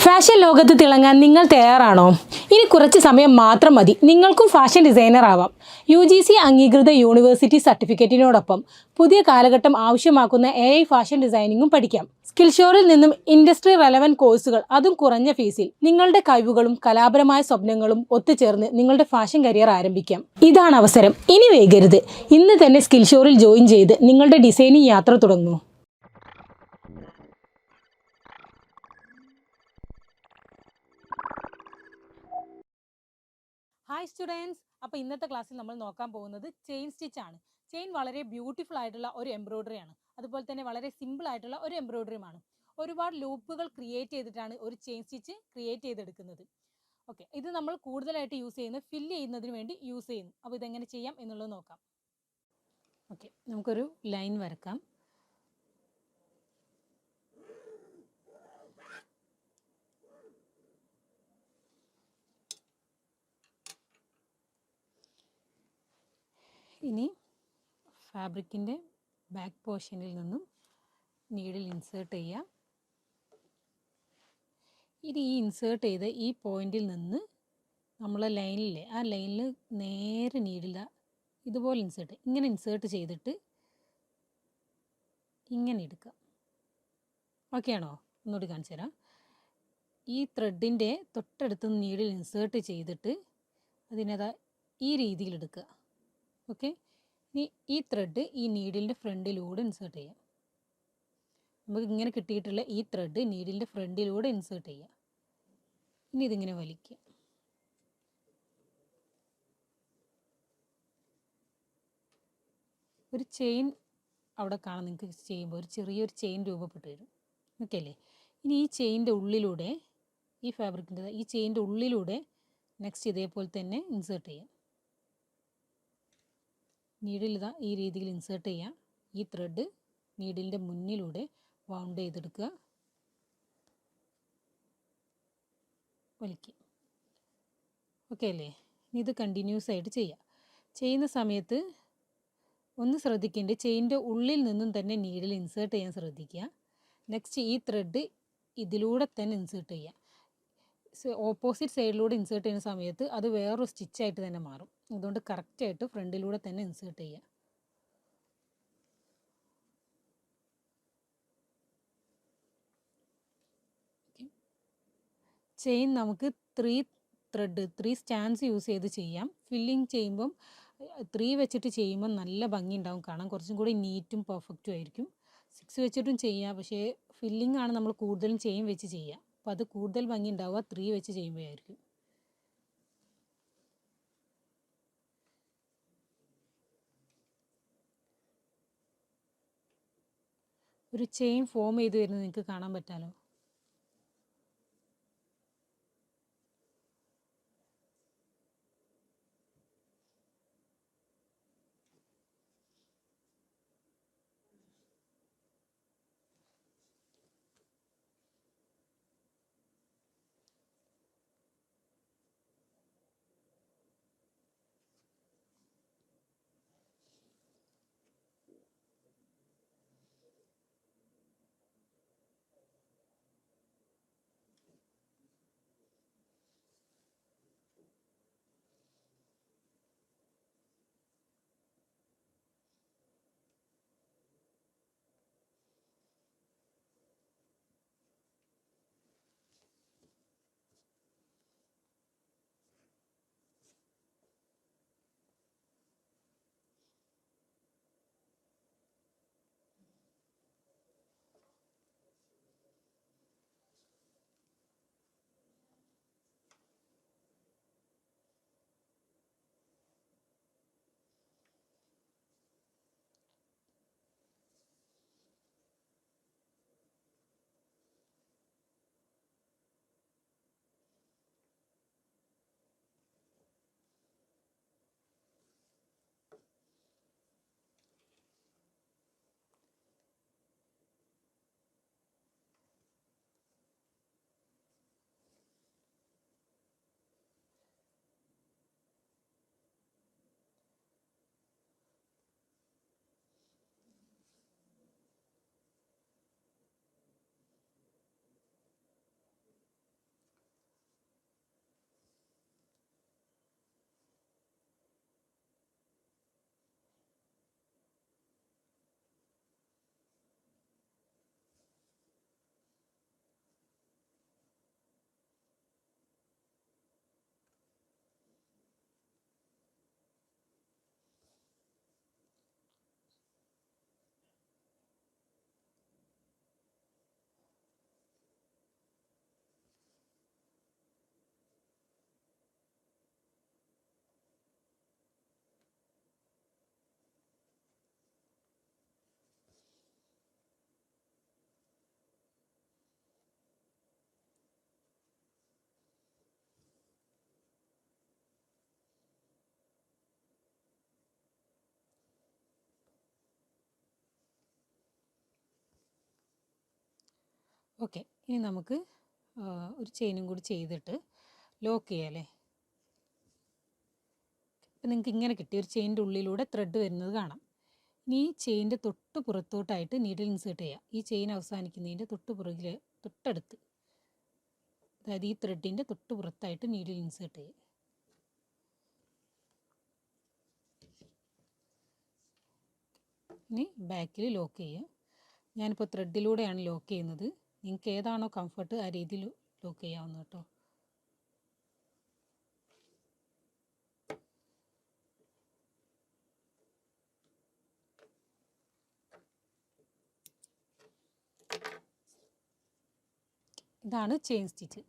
Fashion ലോകത്ത് തിളങ്ങാൻ നിങ്ങൾ തയ്യാറാണോ? ഇനി കുറച്ച് സമയം മാത്രം മതി നിങ്ങൾക്കും ഫാഷൻ ഡിസൈനർ ആവാം. UGC അംഗീകൃത യൂണിവേഴ്സിറ്റി സർട്ടിഫിക്കറ്റിനോടൊപ്പം പുതിയ കാലഘട്ടം ആവശ്യമാക്കുന്ന AI ഫാഷൻ ഡിസൈനിങ്ങും പഠിക്കാം. സ്കിൽഷോറിൽ നിന്നും ഇൻഡസ്ട്രി റെലവൻറ്റ് കോഴ്സുകൾ, അതും കുറഞ്ഞ ഫീസിൽ. നിങ്ങളുടെ കഴിവുകളും കലാപരമായ സ്വപ്നങ്ങളും ഒത്തുചേർന്ന് നിങ്ങളുടെ ഫാഷൻ കരിയർ ആരംഭിക്കാം. ഇതാണ് അവസരം, ഇനി വൈകരുത്. ഇന്ന് തന്നെ സ്കിൽഷോറിൽ ജോയിൻ ചെയ്ത് നിങ്ങളുടെ ഡിസൈനിങ് യാത്ര തുടങ്ങൂ. ഹായ് സ്റ്റുഡൻസ്, അപ്പോൾ ഇന്നത്തെ ക്ലാസ്സിൽ നമ്മൾ നോക്കാൻ പോകുന്നത് ചെയിൻ സ്റ്റിച്ച് ആണ്. ചെയിൻ വളരെ ബ്യൂട്ടിഫുൾ ആയിട്ടുള്ള ഒരു എംബ്രോയിഡറി ആണ്. അതുപോലെ തന്നെ വളരെ സിമ്പിൾ ആയിട്ടുള്ള ഒരു എംബ്രോയിഡറിയുമാണ്. ഒരുപാട് ലൂപ്പുകൾ ക്രിയേറ്റ് ചെയ്തിട്ടാണ് ഒരു ചെയിൻ സ്റ്റിച്ച് ക്രിയേറ്റ് ചെയ്തെടുക്കുന്നത്. ഓക്കെ, ഇത് നമ്മൾ കൂടുതലായിട്ട് യൂസ് ചെയ്യുന്നത് ഫില്ല് ചെയ്യുന്നതിന് വേണ്ടി യൂസ് ചെയ്യുന്നു. അപ്പോൾ ഇതെങ്ങനെ ചെയ്യാം എന്നുള്ളത് നോക്കാം. ഓക്കെ, നമുക്കൊരു ലൈൻ വരക്കാം. ഇനി ഫാബ്രിക്കിൻ്റെ ബാക്ക് പോർഷനിൽ നിന്നും നീഡിൽ ഇൻസേർട്ട് ചെയ്യാം. ഇനി ഈ ഇൻസേർട്ട് ചെയ്ത് ഈ പോയിന്റിൽ നിന്ന് നമ്മൾ ലൈനിലെ ആ ലൈനിൽ നേരെ നീഡിൽ ഇതുപോലെ ഇങ്ങനെ ഇൻസേർട്ട് ചെയ്തിട്ട് ഇങ്ങനെ എടുക്കുക. ഓക്കെ ആണോ? ഒന്നുകൂടി കാണിച്ചു തരാം. ഈ ത്രെഡിൻ്റെ തൊട്ടടുത്ത് നീഡിൽ ഇൻസേർട്ട് ചെയ്തിട്ട് അതിനതാ ഈ രീതിയിൽ എടുക്കുക. ഓക്കെ, ഇനി ഈ ത്രെഡ് ഈ നീഡിലിൻ്റെ ഫ്രണ്ടിലൂടെ ഇൻസേർട്ട് ചെയ്യാം. നമുക്ക് ഇങ്ങനെ കിട്ടിയിട്ടുള്ള ഈ ത്രെഡ് നീഡിലിൻ്റെ ഫ്രണ്ടിലൂടെ ഇൻസേർട്ട് ചെയ്യാം. ഇനി ഇതിങ്ങനെ വലിക്കുക. ഒരു ചെയിൻ അവിടെ കാണാം നിങ്ങൾക്ക് ചെയ്യുമ്പോൾ ഒരു ചെറിയൊരു ചെയിൻ രൂപപ്പെട്ട് വരും. ഓക്കെ അല്ലേ? ഇനി ഈ ചെയിൻ്റെ ഉള്ളിലൂടെ ഈ ഫാബ്രിക്കിൻ്റെ ഈ ചെയിൻ്റെ ഉള്ളിലൂടെ നെക്സ്റ്റ് ഇതേപോലെ തന്നെ ഇൻസേർട്ട് ചെയ്യാം. നീഡിൽ ഇതാ ഈ രീതിയിൽ ഇൻസേർട്ട് ചെയ്യാം. ഈ ത്രെഡ് നീഡിലിൻ്റെ മുന്നിലൂടെ വൗണ്ട് ചെയ്തെടുക്കുക, വലിക്കുക. ഓക്കെ അല്ലേ? ഇനി ഇത് കണ്ടിന്യൂസ് ആയിട്ട് ചെയ്യാം. ചെയ്യുന്ന സമയത്ത് ഒന്ന് ശ്രദ്ധിക്കേണ്ടത് ചെയിൻ്റെ ഉള്ളിൽ നിന്നും തന്നെ നീഡിൽ ഇൻസേർട്ട് ചെയ്യാൻ ശ്രദ്ധിക്കുക. നെക്സ്റ്റ് ഈ ത്രെഡ് ഇതിലൂടെ തന്നെ ഇൻസേർട്ട് ചെയ്യുക. ഓപ്പോസിറ്റ് സൈഡിലൂടെ ഇൻസേർട്ട് ചെയ്യുന്ന സമയത്ത് അത് വേറൊരു സ്റ്റിച്ചായിട്ട് തന്നെ മാറും. അതുകൊണ്ട് കറക്റ്റായിട്ട് ഫ്രണ്ടിലൂടെ തന്നെ ഇൻസേർട്ട് ചെയ്യുക. ചെയിൻ നമുക്ക് 3 സ്റ്റാൻഡ്സ് യൂസ് ചെയ്ത് ചെയ്യാം. ഫില്ലിങ് ചെയ്യുമ്പം 3 വെച്ചിട്ട് ചെയ്യുമ്പോൾ നല്ല ഭംഗി ഉണ്ടാവും, കാണാൻ കുറച്ചും കൂടി നീറ്റും പെർഫെക്റ്റും ആയിരിക്കും. 6 വെച്ചിട്ടും ചെയ്യാം, പക്ഷേ ഫില്ലിംഗ് ആണ് നമ്മൾ കൂടുതലും ചെയിൻ വെച്ച് ചെയ്യുക. അപ്പോൾ അത് കൂടുതൽ ഭംഗി ഉണ്ടാവുക 3 വെച്ച് ചെയ്യുമ്പോഴായിരിക്കും. ഒരു ചെയിൻ ഫോം ചെയ്ത് വരുന്നത് നിങ്ങൾക്ക് കാണാൻ പറ്റാമല്ലോ. ഓക്കെ, ഇനി നമുക്ക് ഒരു ചെയിനും കൂടി ചെയ്തിട്ട് ലോക്ക് ചെയ്യാം അല്ലേ. അപ്പം നിങ്ങൾക്ക് ഇങ്ങനെ കിട്ടി, ഒരു ചെയിൻ്റെ ഉള്ളിലൂടെ ത്രെഡ് വരുന്നത് കാണാം. ഇനി ഈ ചെയിൻ്റെ തൊട്ട് പുറത്തോട്ടായിട്ട് നീഡിൽ ഇൻസേർട്ട് ചെയ്യുക. ഈ ചെയിൻ അവസാനിക്കുന്നതിൻ്റെ തൊട്ടടുത്ത്, അതായത് ഈ ത്രെഡിൻ്റെ തൊട്ട് പുറത്തായിട്ട് നീഡിൽ ഇൻസേർട്ട് ചെയ്യുക. ഇനി ബാക്കിൽ ലോക്ക് ചെയ്യുക. ഞാനിപ്പോൾ ത്രെഡിലൂടെയാണ് ലോക്ക് ചെയ്യുന്നത്. നിങ്ങൾക്ക് ഏതാണോ കംഫർട്ട് ആ രീതിയിൽ ലോക്ക് ചെയ്യാവുന്ന കേട്ടോ. ഇതാണ് ചെയിൻ സ്റ്റിച്ച്.